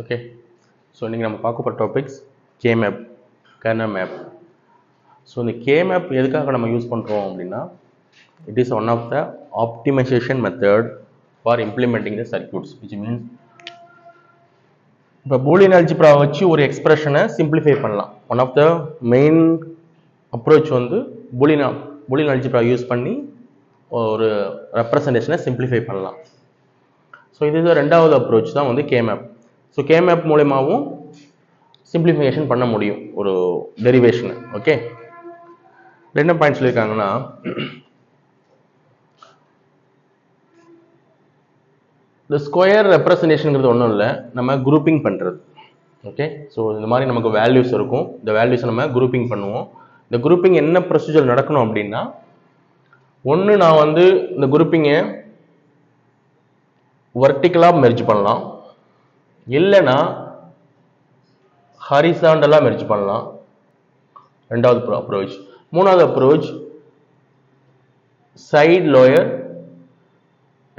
Okay, so இன்னைக்கு நம்ம பார்க்க போகிற topics K-map, kernel map. So இந்த K-map எதுக்காக நம்ம யூஸ் பண்ணுறோம் அப்படின்னா, it is one of the optimisation method for implementing the circuits, which means இப்போ பூலியன் அல்ஜிப்ரா வச்சு ஒரு எக்ஸ்பிரஷனை சிம்பிளிஃபை பண்ணலாம். One of the main approach வந்து பூலியன் அல்ஜிப்ரா யூஸ் பண்ணி ஒரு ரெப்ரசன்டேஷனை சிம்பிளிஃபை பண்ணலாம். ஸோ இது ரெண்டாவது அப்ரோச் தான் வந்து K-map. ஸோ K-map மூலமாகவும் சிம்பிளிஃபிகேஷன் பண்ண முடியும் ஒரு டெரிவேஷனை. ஓகே, என்ன பாயிண்ட் சொல்லியிருக்காங்கன்னா, இந்த ஸ்கொயர் ரெப்ரசன்டேஷனுங்கிறது ஒன்றும் இல்லை, நம்ம குரூப்பிங் பண்ணுறது. ஓகே, ஸோ இந்த மாதிரி நமக்கு வேல்யூஸ் இருக்கும், இந்த வேல்யூஸை நம்ம குரூப்பிங் பண்ணுவோம். இந்த குரூப்பிங் என்ன ப்ரொசீஜர் நடக்கணும் அப்படின்னா, ஒன்று நான் வந்து இந்த குரூப்பிங்கை வர்டிக்கலாக மெர்ஜ் பண்ணலாம், இல்லைன்னா ஹரிசாண்டலாக மெர்ஜ் பண்ணலாம். ரெண்டாவது அப்ரோச். மூணாவது அப்ரோச், சைடு லோயர்,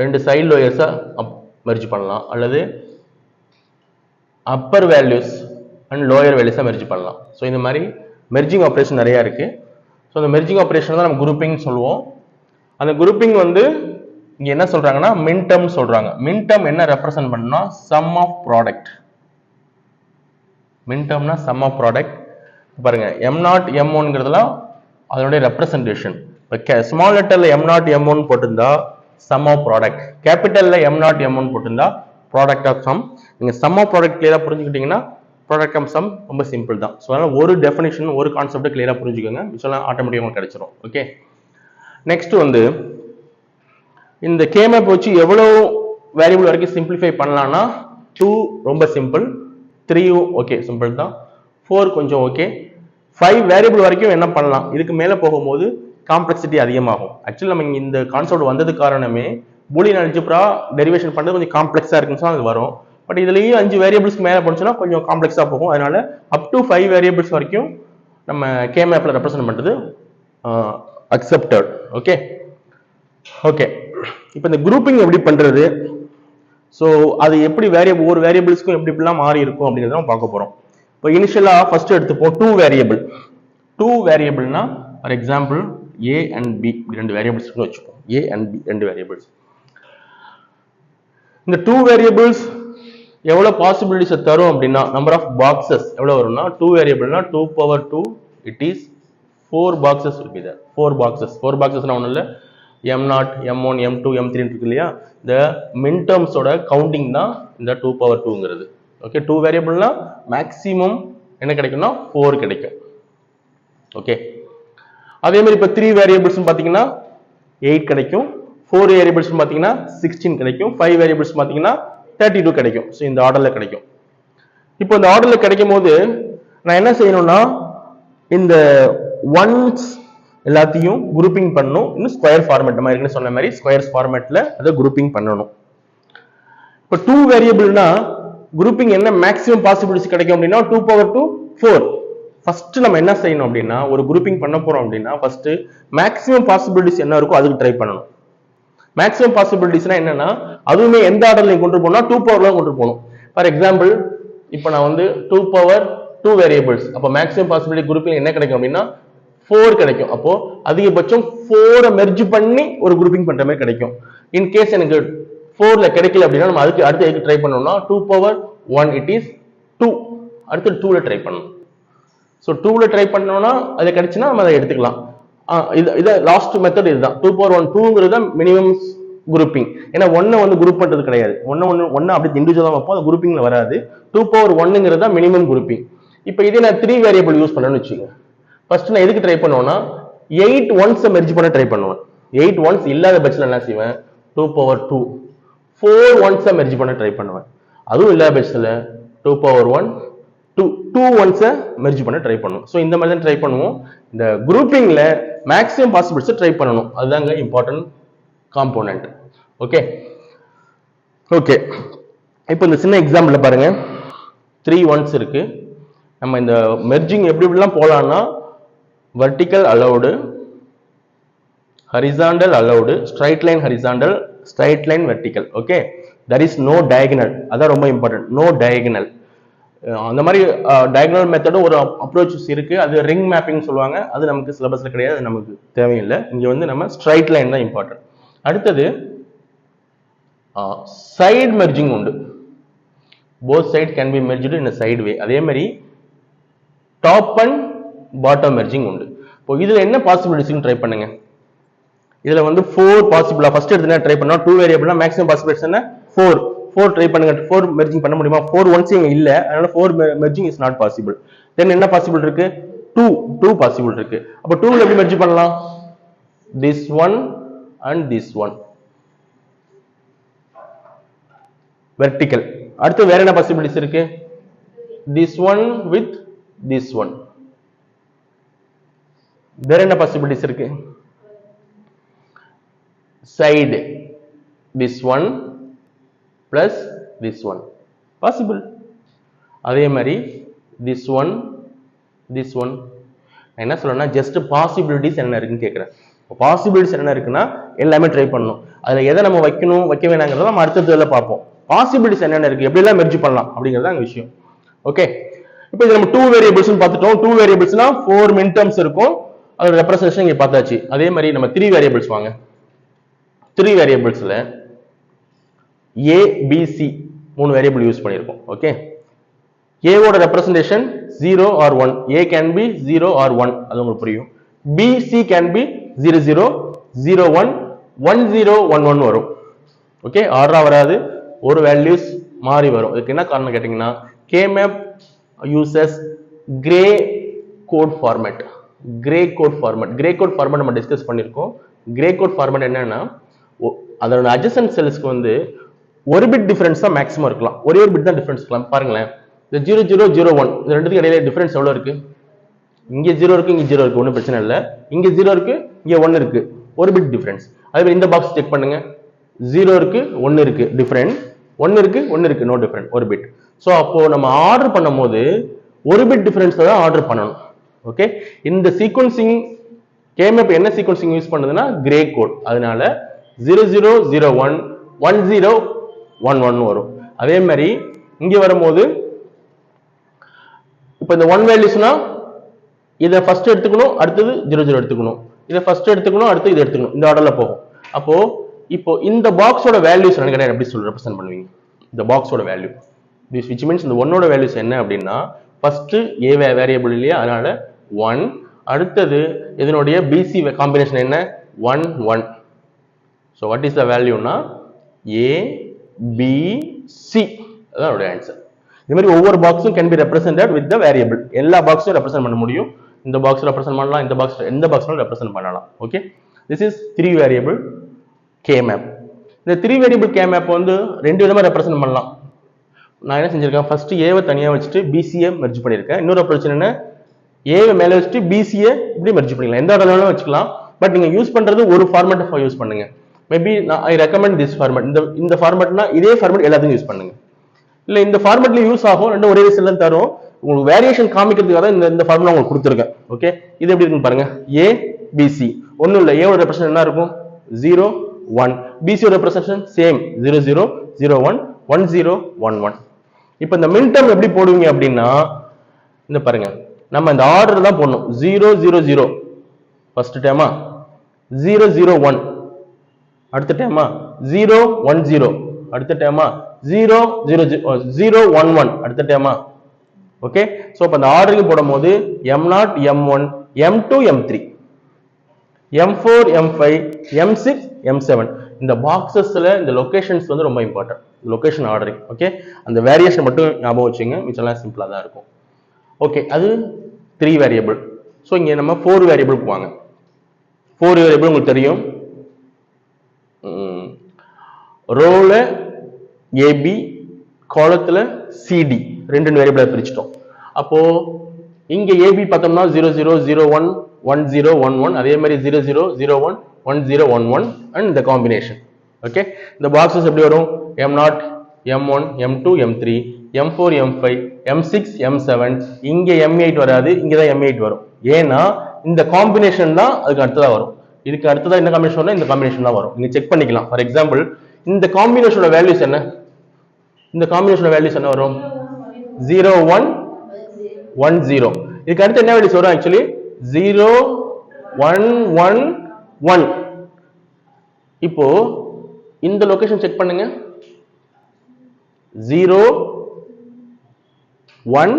ரெண்டு சைடு லோயர்ஸை மெர்ஜ் பண்ணலாம், அல்லது அப்பர் வேல்யூஸ் அண்ட் லோயர் வேல்யூஸை மெர்ஜ் பண்ணலாம். ஸோ இந்த மாதிரி மெர்ஜிங் ஆப்ரேஷன் நிறையா இருக்குது. ஸோ அந்த மெர்ஜிங் ஆப்ரேஷன் தான் நம்ம குரூப்பிங் சொல்லுவோம். அந்த குரூப்பிங் வந்து இங்கே என்ன சொல்கிறாங்கன்னா, மின் டேர்ம் சொல்கிறாங்க. மின் டேர்ம் என்ன ரெப்ரசன்ட் பண்ணா, சம் ஆஃப் ப்ராடக்ட். மின் டேர்ம்னா சம் ஆஃப் ப்ராடக்ட். பாருங்க, M0 M1ங்கிறதுலாம் அதனுடைய ரெப்ரசன்டேஷன். இப்போ ஸ்மால் லெட்டரில் M0 M1 போட்டிருந்தா some of product, கேபிட்டலில் M0 M1 போட்டிருந்தா ப்ராடக்ட் ஆஃப் சம். நீங்கள் சம் ஆஃப் ப்ராடக்ட் கிளியராக புரிஞ்சுக்கிட்டீங்கன்னா ப்ராடக்ட் ஆஃப் சம் ரொம்ப சிம்பிள் தான். ஸோ அதனால் ஒரு டெஃபினேஷன் ஒரு கான்செப்டை கிளியராக புரிஞ்சுக்கோங்க, மிச்சம் ஆட்டோமேட்டிக்காக உங்களுக்கு கிடைச்சிரும். ஓகே, நெக்ஸ்ட் வந்து இந்த K-map வச்சு எவ்வளோ வேரியபிள் வரைக்கும் சிம்பிளிஃபை பண்ணலாம்னா, 2 ரொம்ப சிம்பிள், 3 ஓகே சிம்பிள் தான், 4 கொஞ்சம் ஓகே, 5 வேரியபிள் வரைக்கும் என்ன பண்ணலாம். இதுக்கு மேலே போகும்போது காம்ப்ளெக்சிட்டி அதிகமாகும். ஆக்சுவலி நம்ம இந்த கான்செப்ட் வந்தது காரணமே பூலியன் அல்ஜிப்ரா டெரிவேஷன் பண்ணுறது கொஞ்சம் காம்ப்ளெக்ஸாக இருக்குன்னு அது வரும். பட் இதுலேயும் 5 வேரியபிள்ஸ்க்கு மேலே போச்சுன்னா கொஞ்சம் காம்ப்ளெக்ஸாக போகும். அதனால அப் டு 5 வேரியபிள்ஸ் வரைக்கும் நம்ம K-mapல ரெப்ரசன்ட் பண்ணுறது அக்செப்டட். ஓகே ஓகே, இப்போ இந்த குரூப்பிங் எப்படி பண்ணுறது, ஸோ அது எப்படி ஒரு வேரியபிள்ஸ்க்கும் எப்படி இப்படிலாம் மாறி இருக்கும் அப்படிங்கிறத நம்ம பார்க்க போகிறோம். இப்போ இனிஷியலாக ஃபர்ஸ்ட் எடுத்துப்போம் 2 வேரியபிள். 2 வேரியபிள்னா for example A and B ரெண்டு வேரியபிள்ஸ் வச்சுப்போம். A அண்ட் B ரெண்டு வேரியபிள்ஸ். இந்த 2 வேரியபிள்ஸ் எவ்வளோ பாசிபிலிட்டிஸை தரும் அப்படின்னா, நம்பர் ஆஃப் பாக்ஸஸ் எவ்வளோ வரும்னா, 2 வேரியபிள்னா 2 power 2 it is 4 boxes will be there. 4 boxes. 4 boxesனா ஒன்றும் இல்லை, M0 M1 M2 M3 இருக்கு இல்லையா, இந்த மின் டேர்ம்ஸோட கவுண்டிங் தான் இந்த 2 power 2ங்கிறது. ஓகே, 2 வேரியபிள்னா மேக்ஸிமம் என்ன கிடைக்கும்னா 4 கிடைக்கும். ஓகே, அதே மாதிரி இப்போ 3 வேரியபிள்ஸ் பார்த்தீங்கன்னா 8 கிடைக்கும், 4 வேரியபிள்ஸ் பார்த்தீங்கன்னா 16 கிடைக்கும், 5 வேரியபிள்ஸ் பார்த்தீங்கன்னா 32 கிடைக்கும். ஸோ இந்த ஆர்டர்ல கிடைக்கும். இப்போ இந்த ஆர்டர்ல கிடைக்கும் போது நான் என்ன செய்யணும்னா, இந்த ஒன்ஸ் எல்லாத்தையும் குரூப்பிங் பண்ணணும். இன்னும் ஸ்கொயர் ஃபார்மேட், நம்ம ஏற்கனவே சொன்ன மாதிரி ஸ்கொயர் ஃபார்மேட்ல அதை குரூப்பிங் பண்ணணும். இப்போ 2 வேரியபிள்னா குரூப்பிங் என்ன மேக்ஸிமம் பாசிபிலிட்டிஸ் கிடைக்கும் அப்படின்னா 2 power 2 4. ஃபர்ஸ்ட் நம்ம என்ன செய்யணும் அப்படின்னா, ஒரு குரூப்பிங் பண்ண போறோம் அப்படின்னா ஃபர்ஸ்ட் மேக்ஸிமம் பாசிபிலிட்டிஸ் என்ன இருக்கோ அதுக்கு ட்ரை பண்ணணும். மேக்ஸிமம் பாசிபிலிட்டிஸ்னா என்னன்னா, அதுவுமே எந்த ஆர்டர்ல கொண்டு போனா 2 powerல கொண்டு போகணும். ஃபார் எக்ஸாம்பிள் இப்போ நான் வந்து 2 power 2 வேரியபிள்ஸ், அப்போ மேக்ஸிமம் பாசிபிலிட்டி குரூப்பிங் என்ன கிடைக்கும் அப்படின்னா 4 கிடைக்கும். அப்போ அதிகபட்சம் 4 மெர்ஜ் பண்ணி ஒரு குரூப்பிங் பண்ற மாதிரி கிடைக்கும். இன் கேஸ் எனக்கு 4ல கிடைக்கல அப்படின்னா நம்ம அதுக்கு அடுத்து எதுக்கு ட்ரை பண்ணணும்னா 2 power 1 இட் இஸ் 2, அடுத்து 2ல ட்ரை பண்ணணும். ஸோ 2ல ட்ரை பண்ணோம்னா அது கிடைச்சுன்னா நம்ம அதை எடுத்துக்கலாம். இது லாஸ்ட் மெத்தட் இதுதான். 2 power 1 2ங்கிறது தான் மினிமம் குரூப்பிங். ஏன்னா 1 வந்து குரூப் பண்றது கிடையாது, 1 அப்படி இண்டிவிஜுவலா வைப்போம், அது குரூப்பிங்ல வராது. 2 power 1ங்கிறது தான் மினிமம் குரூப்பிங். இப்போ இதே நான் 3 வேரியபிள் யூஸ் பண்ணேன்னு வச்சுக்கோங்க, ஃபர்ஸ்ட் நான் எதுக்கு ட்ரை பண்ணுவேன்னா 8 ஒன்ஸ் மெர்ஜ் பண்ண ட்ரை பண்ணுவேன். 8 ஒன்ஸ் இல்லாத பட்சத்தில் என்ன செய்வேன், 2 power 2 4 ஒன்ஸ் மெர்ஜ் பண்ண ட்ரை பண்ணுவேன். அதுவும் இல்லாத பட்சத்தில் 2 power 1 2 ஒன்ஸ் மெர்ஜ் பண்ண ட்ரை பண்ணுவோம். ஸோ இந்த மாதிரி தான் ட்ரை பண்ணுவோம். இந்த குரூப்பிங்ல மேக்ஸிமம் பாசிபிலிட்டிஸ் ட்ரை பண்ணணும், அதுதாங்க இம்பார்ட்டன்ட் காம்போனன்ட். ஓகே ஓகே, இப்போ இந்த சின்ன எக்ஸாம்பிள் பாருங்க, 3 ஒன்ஸ் இருக்கு. நம்ம இந்த மெர்ஜிங் எப்படி எப்படிலாம் போகலாம்னா, vertical allowed, horizontal allowed, straight line horizontal, straight line vertical. Okay, there is no diagonal. அதான் ரொம்ப இம்பார்ட்டன்ட், no diagonal. அந்த மாதிரி டயகனல் மெத்தடும் ஒரு அப்ரோச்சஸ் இருக்கு, அது ரிங் மேப்பிங் சொல்லுவாங்க, அது நமக்கு சிலபஸ்ல கிடையாது, அது நமக்கு தேவையில்லை. இங்க வந்து நம்ம ஸ்ட்ரைட் லைன் தான் இம்பார்ட்டன்ட். அடுத்தது சைடு மெர்ஜிங் உண்டு, both side can be merged in side way. அதே மாதிரி டாப் அண்ட் பாட்டம் மெர்ஜிங் உண்டு. இப்போ இதுல என்ன பாசிபிலிட்டிஸ் ட்ரை பண்ணுங்க. இதுல வந்து 4 பாசிபிளா ஃபர்ஸ்ட் எடுத்து ட்ரை பண்ணா 2 வேரியபிள்னா மேக்ஸிமம் பாசிபிலிட்டிஸ் என்ன 4 ட்ரை பண்ணுங்க. 4 மெர்ஜிங் பண்ண முடியுமா? 4 ஒன்ஸ் இங்க இல்ல, அதனால 4 மெர்ஜிங் இஸ் நாட் பாசிபிள். தென் என்ன பாசிபிள் இருக்கு? 2 பாசிபிள் இருக்கு. அப்ப 2 ல எப்படி மெர்ஜ் பண்ணலாம்? this one and this one vertical. அடுத்து வேற என்ன பாசிபிலிட்டிஸ் இருக்கு? this one with this one. வேற என்ன பாசிபிலிட்டிஸ் இருக்கு? side this one plus this one possible. அதே மாதிரி this one என்ன சொல்லணும்னா ஜஸ்ட் பாசிபிலிட்டிஸ் என்ன இருக்குன்னு கேட்கிறேன். பாசிபிலிட்டிஸ் என்ன இருக்குன்னா எல்லாமே ட்ரை பண்ணணும். அதுல எதை நம்ம வைக்கணும் வைக்க வேணாங்கிறத நம்ம அடுத்ததுல பார்ப்போம். பாசிபிலிட்டிஸ் என்னென்ன இருக்கு, எப்படி எல்லாம் மெர்ஜ் பண்ணலாம் அப்படிங்கிறது தான் விஷயம். ஓகே, இப்போ இது நம்ம 2 வேரியபிள்ஸ் பார்த்துட்டோம். 2 வேரியபிள்ஸ்னா 4 மின் டர்ம்ஸ் இருக்கும், அதோட ரெப்ரசன்டேஷன் இங்க பார்த்தாச்சு. அதே மாதிரி நம்ம 3 வேரியபிள்ஸ் வாங்க. 3 வேரியபிள்ஸ்ல A B C 3 variable use பண்ணியிருக்கோம். ஓகே, A ஓட representation 0 or 1. A can be 0 or 1, அது உங்களுக்கு புரியும். B C can be 0 0 0 1 1 0 1 1 வரும். ஓகே, ஆர்டரா வராது, ஒரு வேல்யூஸ் மாறி வரும். இதுக்கு என்ன காரணம் கேட்டீங்கன்னா K-map uses gray code format. gray code format நம்ம டிஸ்கஸ் பண்ணிருக்கோம். gray code format என்னன்னா அதோட adjacent cellsக்கு வந்து ஒரு பிட் டிஃபரன்ஸ் தான் மேக்ஸிமம் இருக்கலாம், ஒரே ஒரு பிட் தான் டிஃபரன்ஸ் இருக்கலாம். பாருங்களேன், இந்த 0 0 0 1 இந்த ரெண்டுத்துக்கு இடையில டிஃபரன்ஸ் எவ்வளவு இருக்கு? இங்க 0 இருக்கு, இங்க 0 இருக்கு, ஒன்றும் பிரச்சனை இல்லை. இங்க 0 இருக்கு, இங்க 1 இருக்கு, ஒரு பிட் டிஃபரன்ஸ். அதே மாதிரி இந்த பாக்ஸ் செக் பண்ணுங்க, 0 இருக்கு, 1 இருக்கு, டிஃபரண்ட். 1 இருக்கு, 1 இருக்கு, நோ டிஃபரண்ட், ஒரு பிட். ஸோ அப்போ நம்ம ஆர்டர் பண்ணும் போது ஒரு பிட் டிஃபரன்ஸ் தான் ஆர்டர் பண்ணணும். ஓகே, இந்த சீக்வன்சிங் K-map என்ன சீக்வன்சிங் யூஸ் பண்ணுதுன்னா கிரே கோட், அதனால 0 0 0 1 1 0 1 1 வரும். அதே மாதிரி இங்க வரும்போது இப்போ இந்த 1 வேல்யூஸ்னா இதை ஃபர்ஸ்ட் எடுத்துக்கணும், அடுத்தது 0 0 எடுத்துக்கணும், இதை ஃபர்ஸ்ட் எடுத்துக்கணும், அடுத்து இதை எடுத்துக்கணும், இந்த ஆர்டர்ல போகும். அப்போ இப்போ இந்த பாக்ஸோட வேல்யூஸ் என்ன எப்படி சொல்ல ரெப்ரசென்ட் பண்ணுவீங்க? இந்த பாக்ஸோட வேல்யூ which means இந்த 1 ஓட வேல்யூஸ் என்ன அப்படின்னா ஃபர்ஸ்ட் A வேரியபிள் இல்லையா, அதனால 1. அடுத்தது இதனுடைய BC காம்பினேஷன் என்ன? 1 1. So what is the value னா A B C, அதான் அதோட ஆன்சர். இந்த மாதிரி ஒவ்வொரு பாக்ஸும் can be represented with the variable. எல்லா பாக்ஸும் ரெப்ரசென்ட் பண்ண முடியும். இந்த பாக்ஸ் ரெப்ரசென்ட் பண்ணலாம், இந்த பாக்ஸ் எந்த பாக்ஸ்னாலும் ரெப்ரசென்ட் பண்ணலாம். Okay, this is 3 variable K-map. இந்த 3 variable K-map வந்து ரெண்டு விதமா ரெப்ரசென்ட் பண்ணலாம். நான் என்ன செஞ்சிருக்கேன், ஃபர்ஸ்ட் ஏவை தனியா வச்சுட்டு பிசிஏ மெர்ஜ் பண்ணிருக்கேன். இன்னொரு அப்ரோச் என்ன, ஏவை மேல வச்சுட்டு பிசிஏ இப்படி மெர்ஜ் பண்ணிக்கலாம், எந்த ஆர்டர்ல வச்சுக்கலாம். பட் நீங்க யூஸ் பண்றது ஒரு ஃபார்மேட் யூஸ் பண்ணுங்க. Maybe I recommend this format, இந்த ஃபார்மேட்னா இதே ஃபார்மேட் எல்லாத்தையும் யூஸ் பண்ணுங்க. இல்ல இந்த ஃபார்மேட்ல யூஸ் ஆகும், ரெண்டும் ஒரே ரிசல்ட் தான் தரும். உங்களுக்கு வேரியேஷன் காமிக்கிறதுக்காக தான் இந்த ஃபார்முலா உங்களுக்கு கொடுத்துருக்கேன். ஓகே, இது எப்படி இருக்குன்னு பாருங்க. ஏ பிசி ஒன்றும் இல்லை, ஏவோட ரெப்ரசன்ட் என்ன இருக்கும்? 0 1. பிசியோட ரெப்ரசன்டேஷன் சேம் 0 0 0 1 1 0 1 1. இப்போ இந்த மின் டர்ம் எப்படி போடுவீங்க அப்படின்னா இந்த பாருங்க, நம்ம இந்த ஆர்டர் தான் போடணும். 0 0 0 ஃபர்ஸ்ட் டைமா, 0 0 1 அடுத்த டைமா, 0 1 0 அடுத்த டைமா, 0 0 0 1 1 அடுத்த டைமா. ஓகே, சோ அப்ப அந்த ஆர்டரிங் போடும்போது M0 M1 M2 M3 M4 M5 M6 M7 இந்த பாக்ஸஸ்ல இந்த லொகேஷன்ஸ் வந்து ரொம்ப இம்பார்ட்டன்ட். Location ordering. ஓகே, அந்த வேரியேஷன் மட்டும் ஞாபகம் வச்சுங்க, மிச்சம்லாம் சிம்பிளா தான் இருக்கும். ஓகே, அது 3 வேரியபிள். ஸோ இங்க நம்ம 4 வேரியபிள் போவாங்க. 4 வேரியபிள் உங்களுக்கு தெரியும். ரோல ஏபி, காலத்துல சிடி, ரெண்டு வேரியபிளை பிரிச்சிட்டோம். அப்போ இங்க ஏபி பார்த்தோம்னா 0 0 0 1 1 0 1 1, அதே மாதிரி 0 0 0 1 1 0 1 1 அண்ட் இந்த காம்பினேஷன். ஓகே, இந்த பாக்ஸஸ் எப்படி வரும்? M0 M1 M2 M3 M4 M5 M6 M7. இங்க M8 வராது, இங்கதான் M8 வரும். ஏன்னா இந்த காம்பினேஷன் தான் அதுக்கு அடுத்ததா வரும். இதுக்கு அடுத்ததா இந்த காம்பினேஷன், இந்த காம்பினேஷன் தான் வரும். நீங்க செக் பண்ணிக்கலாம். ஃபார் எக்ஸாம்பிள் இந்த காம்பினேஷனோட வேல்யூஸ் என்ன? இந்த காம்பினேஷன் வேல்யூஸ் என்ன வரும் 0 1 1 0. இதுக்கு அடுத்து என்ன வேல்யூஸ் வரும் ஆக்சுவலி 0 1 1 1. இப்போ இந்த லொகேஷன் செக் பண்ணுங்க 0 1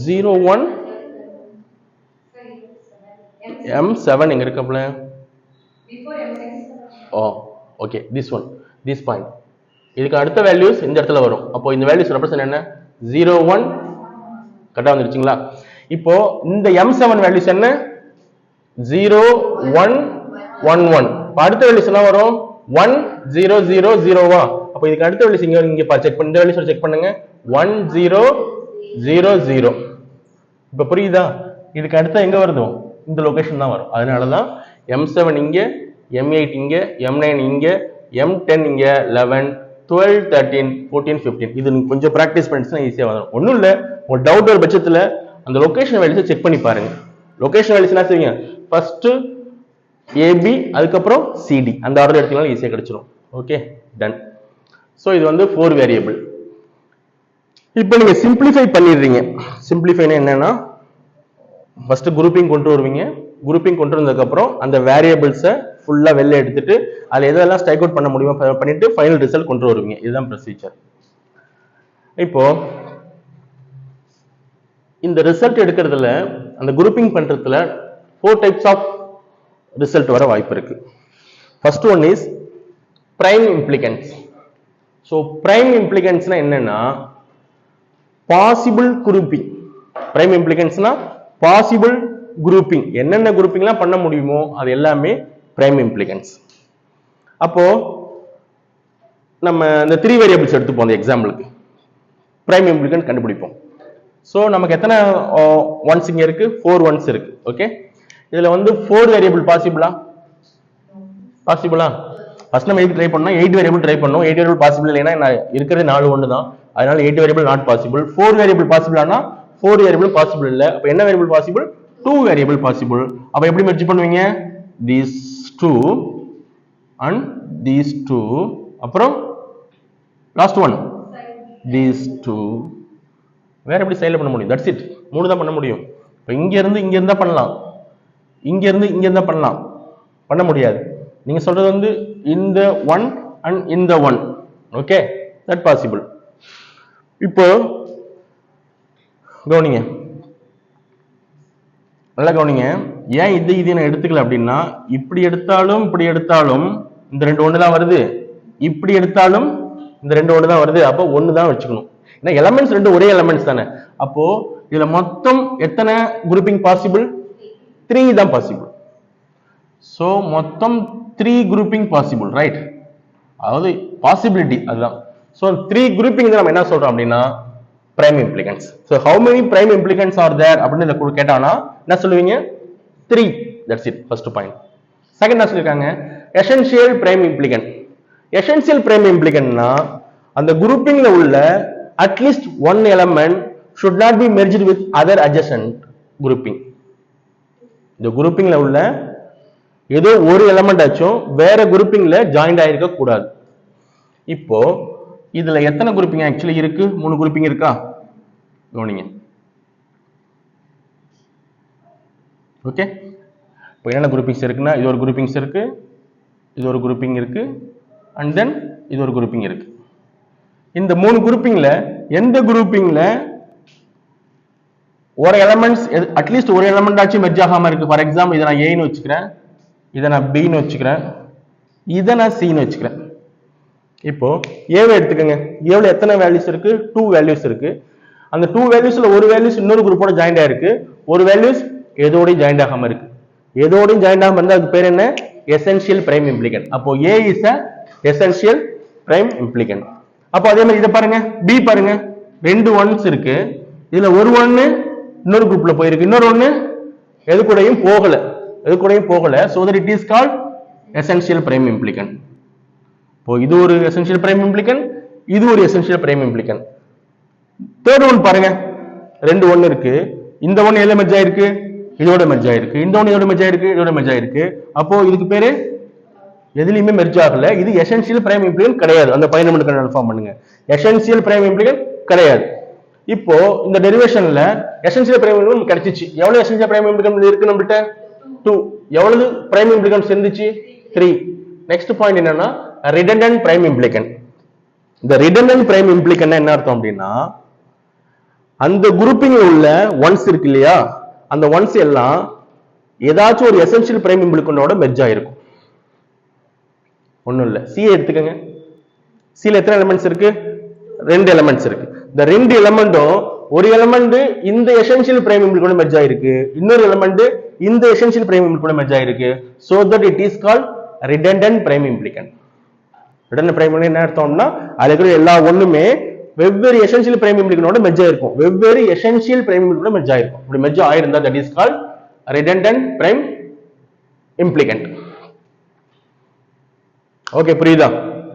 0 1 M7 எங்க இருக்கப்ல ஓகே this point இதுக்கு அடுத்த வேல்யூஸ் இந்த இடத்துல வரும். அப்போ இந்த வேல்யூஸ் ரெப்ரசன்ட் என்ன 0 1 கரெக்ட்டா வந்துருச்சுங்களா? இப்போ இந்த M7 வேல்யூஸ் என்ன 0 1 1 1. அடுத்த வேல்யூஸ் என்ன வரும் 1 0 0 0 வா? அப்போ இதுக்கு அடுத்த வேல்யூஸ் இங்க செக் பண்ணி இந்த வேல்யூஸ் செக் பண்ணுங்க 1 0 0 0. இப்போ புரியுதா? இதுக்கு அடுத்து எங்க வருது இந்த லொகேஷன் தான் வரும். அதனால தான் M7 இங்க M8 இங்க M9 இங்க M10 இங்க 11 12 13 14 15. இது நீங்க கொஞ்சம் பிராக்டிஸ் பண்ணிட்டீங்கன்னா ஈஸியா வரும். ஒண்ணும் இல்ல, ஒரு டவுட் ஒரு பட்சத்துல அந்த லொகேஷன் வேல்யூஸை செக் பண்ணி பாருங்க. லொகேஷன் வேல்யூஸ் என்ன செய்வீங்க ஃபர்ஸ்ட் AB அதுக்கப்புறம் CD அந்த ஆர்டர் எடுத்தீங்கன்னா ஈஸியா கிடைச்சிரும். Okay done. சோ இது வந்து 4 வேரியபிள். இப்போ நீங்க சிம்பிளிஃபை பண்ணிடுறீங்க. சிம்பிளிஃபைனா என்னன்னா ஃபர்ஸ்ட் குரூப்பிங் கொண்டு வருவீங்க. குரூப்பிங் கொண்டு வந்ததுக்கு அப்புறம் அந்த வேரியபிள்ஸை ஃபுல்லா வெளில எடுத்துட்டு அதுல எதெல்லாம் ஸ்ட்ரைக் அவுட் பண்ண முடியுமோ பண்ணிட்டு ஃபைனல் ரிசல்ட் கொண்டு வருவீங்க. இதுதான் ப்ரொசீஜர். இப்போ இந்த ரிசல்ட் எடுக்கிறதுல அந்த குரூப்பிங் பண்றதுல 4 டைப்ஸ் ஆஃப் ரிசல்ட் வர வாய்ப்பு இருக்கு. First one is prime implicants. So prime இம்ப்ளிகன்ஸ்னா என்னன்னா பாசிபிள் குரூப்பிங். பிரைம் இம்ப்ளிகன்ஸ்னா பாசிபிள் குரூப்பிங். என்னென்ன குரூப்பிங்லாம் பண்ண முடியுமோ அது எல்லாமே பிரைம் இம்ப்ளிகன்ஸ். அப்போ நம்ம இந்த 3 வேரியபிள்ஸ் எடுத்துப்போம் அந்த எக்ஸாம்பிளுக்கு. பிரைம் இம்ப்ளிகன்ட் கண்டுபிடிப்போம். ஸோ நமக்கு எத்தனை ஒன்ஸ் இங்க இருக்கு 4 ஒன்ஸ் இருக்கு. ஓகே இதுல வந்து 4 வேரியபிள் பாசிபிளா ஃபர்ஸ்ட் நம்ம 8 ட்ரை பண்ணோம் 8 வேரியபிள் ட்ரை பண்ணோம் 8 வேரியபிள் பாசிபிள் இல்லைன்னா இருக்கிறது 4 ஒன்று தான். அதனால 8 வேரியபிள் நாட் பாசிபிள். 4 வேரியபிள் பாசிபிளானா 4 வேரியபிள் பாசிபிள் இல்ல. அப்ப என்ன வேரியபிள் பாசிபிள் 2 வேரியபிள் பாசிபிள். அப்ப எப்படி மெர்ஜ் பண்ணுவீங்க these 2 and these 2 அப்புறம் லாஸ்ட் ஒன் these 2. வேற எப்படி சைடுல பண்ண முடியும்? That's it. 3 தான் பண்ண முடியும். இப்போ இங்க இருந்தா பண்ணலாம், இங்க இருந்தா பண்ண முடியாது. நீங்க சொல்றது வந்து இந்த 1 and இந்த 1. Okay that possible. இப்போ கவனிங்க, நல்லா கவனிங்க. ஏன் இது நான் எடுத்துக்கல அப்படின்னா இப்படி எடுத்தாலும் இந்த 2 ஒன்று தான் வருது, இப்படி எடுத்தாலும் இந்த 2 ஒன்று தான் வருது. அப்போ 1 தான் வச்சுக்கணும். ஏன்னா எலமெண்ட்ஸ் 2 ஒரே எலமெண்ட்ஸ் தானே. அப்போ இதுல மொத்தம் எத்தனை குரூப்பிங் பாசிபிள் 3 தான் பாசிபிள். சோ மொத்தம் 3 குரூப்பிங் பாசிபிள், ரைட்? அதாவது பாசிபிலிட்டி அதுதான். சோ 3 குரூப்பிங் நம்ம என்ன சொல்றோம் அப்படின்னா prime implicants. So how many prime implicants are there அப்படின்னு கேட்டானா என்ன சொல்லுவீங்க 3. That's it, first point. Second என்ன சொல்லிருக்காங்க essential prime implicant. Essential prime implicantனா அந்த குரூப்பிங்ல உள்ள at least one element should not be merged with other adjacent grouping. இந்த குரூப்பிங்ல உள்ள ஏதோ ஒரு எலிமெண்ட் ஆச்சும் வேற குரூப்பிங்ல ஜாயிண்ட் ஆயிருக்க கூடாது. இப்போ இதுல எத்தனை குரூப்பிங் ஆக்சுவலி இருக்கு? 3 குரூப்பிங் இருக்கா? கவனிங்க. ஓகே இப்போ என்னென்ன குரூப்பிங்ஸ் இருக்குன்னா இது ஒரு குரூப்பிங்ஸ் இருக்கு, இது ஒரு குரூப்பிங் இருக்கு, அண்ட் தென் இது ஒரு குரூப்பிங் இருக்கு. இந்த 3 குரூப்பிங்ல எந்த குரூப்பிங்ல ஒரு எலிமெண்ட்ஸ் அட்லீஸ்ட் ஒரு எலிமெண்ட் ஆச்சு மெர்ஜ் ஆகாம இருக்கு? ஃபார் எக்ஸாம்பிள் இதை நான் ஏன்னு வச்சுக்கிறேன், இதை நான் பின்னு வச்சுக்கிறேன், இதை நான் சின்னு வச்சுக்கிறேன். இப்போ ஏவை எடுத்துக்கோங்க. ஏவுல எத்தனை வேல்யூஸ் இருக்கு? 2 வேல்யூஸ் இருக்கு. அந்த 2 வேல்யூஸ்ல ஒரு வேல்யூஸ் இன்னொரு குரூப்போட ஜாயிண்ட் ஆயிருக்கு, ஒரு வேல்யூஸ் எதோடையும் ஜாயிண்ட் ஆகாம இருக்கு. எதோடையும் ஜாயிண்ட் ஆகாம இருந்தா அதுக்கு பேர் என்ன? Essential prime implicant. அப்போ A is a essential prime implicant. அப்போ அதே மாதிரி இதை பாருங்க, பி பாருங்க, 2 ஒன்ஸ் இருக்கு. இதுல ஒரு ஒன்னு இன்னொரு குரூப்ல போயிருக்கு, இன்னொரு ஒன்னு எது கூடயும் போகல. so that it is called essential prime implicant. இப்போ இது ஒரு எசென்ஷியல் பிரைம் இம்ப்ளிகன்ட், இது ஒரு எசென்ஷியல் பிரைம் இம்ப்ளிகன்ட். தேர்ட் ஒன் பாருங்க, 2 ஒன்னு இருக்கு. இந்த ஒன்னு எதுல மெர்ஜ் ஆயிருக்கு? இதோட மெர்ஜ் ஆயிருக்கு. இந்த ஒன்னு இதோட மெர்ஜ் ஆயிருக்கு, இதோட மெர்ஜ் ஆயிருக்கு. அப்போ இதுக்கு பேரு எதுலயுமே மெர்ஜ் ஆகல. இது எசென்ஷியல் பிரைம் இம்ப்ளிகன்ட் கிடையாது. அந்த பைனமியல் கன்ஃபார்ம் பண்ணுங்க. எசென்ஷியல் பிரைம் இம்ப்ளிகன்ட் கிடையாது. இப்போ இந்த டெரிவேஷன்ல எசென்ஷியல் பிரைம் இம்ப்ளிகன்ட் கிடைச்சிச்சு. எவ்வளவு எசென்ஷியல் பிரைம் இம்ப்ளிகன்ட் இருக்கு நம்மகிட்ட? 2. எவ்வளவு பிரைம் இம்ப்ளிகன்ட் இருந்துச்சு? 3. நெக்ஸ்ட் பாயிண்ட் என்னன்னா ரிடண்டன்ட் பிரைம் இம்ப்ளிகன்ட். இந்த ரிடண்டன்ட் பிரைம் இம்ப்ளிகன்ட் என்ன அர்த்தம் அப்படின்னா, அந்த குரூப்பிங் உள்ள ஒன்ஸ் இருக்கு இல்லையா, அந்த ஒன்ஸ் எல்லாம் ஏதாச்சும் ஒரு எசென்ஷியல் பிரைம் இம்ப்ளிகன்டோட மெர்ஜ் ஆயிருக்கும். ஒண்ணும் இல்ல, சி எடுத்துக்கங்க. சில எத்தனை எலிமெண்ட்ஸ் இருக்கு? 2 எலிமெண்ட்ஸ் இருக்கு. இந்த 2 எலிமெண்ட்டும் ஒரு எலிமெண்ட் இந்த எசென்ஷியல் பிரைம் இம்ப்ளிகன்ட் மெர்ஜ் ஆயிருக்கு, இன்னொரு எலிமெண்ட் இந்த எசென்ஷியல் பிரைம் இம்ப்ளிகன்ட் மெர்ஜ் ஆயிருக்கு. So that it is called redundant prime implicant. Redundant prime implicant என்ன அர்த்தம்னா, அதுல இருக்கிற எல்லா ஒண்ணுமே வெவ்வேறு எசென்ஷியல் பிரைம் இம்ப்ளிகன்டோட மெர்ஜ் ஆயிருக்கும். வெவ்வேறு எசென்ஷியல் பிரைம் இம்ப்ளிகன்ட் மெர்ஜ் ஆயிருக்கும். அப்படி மெர்ஜ் ஆயிருந்தா that is called redundant prime implicant. Okay, புரியுதா?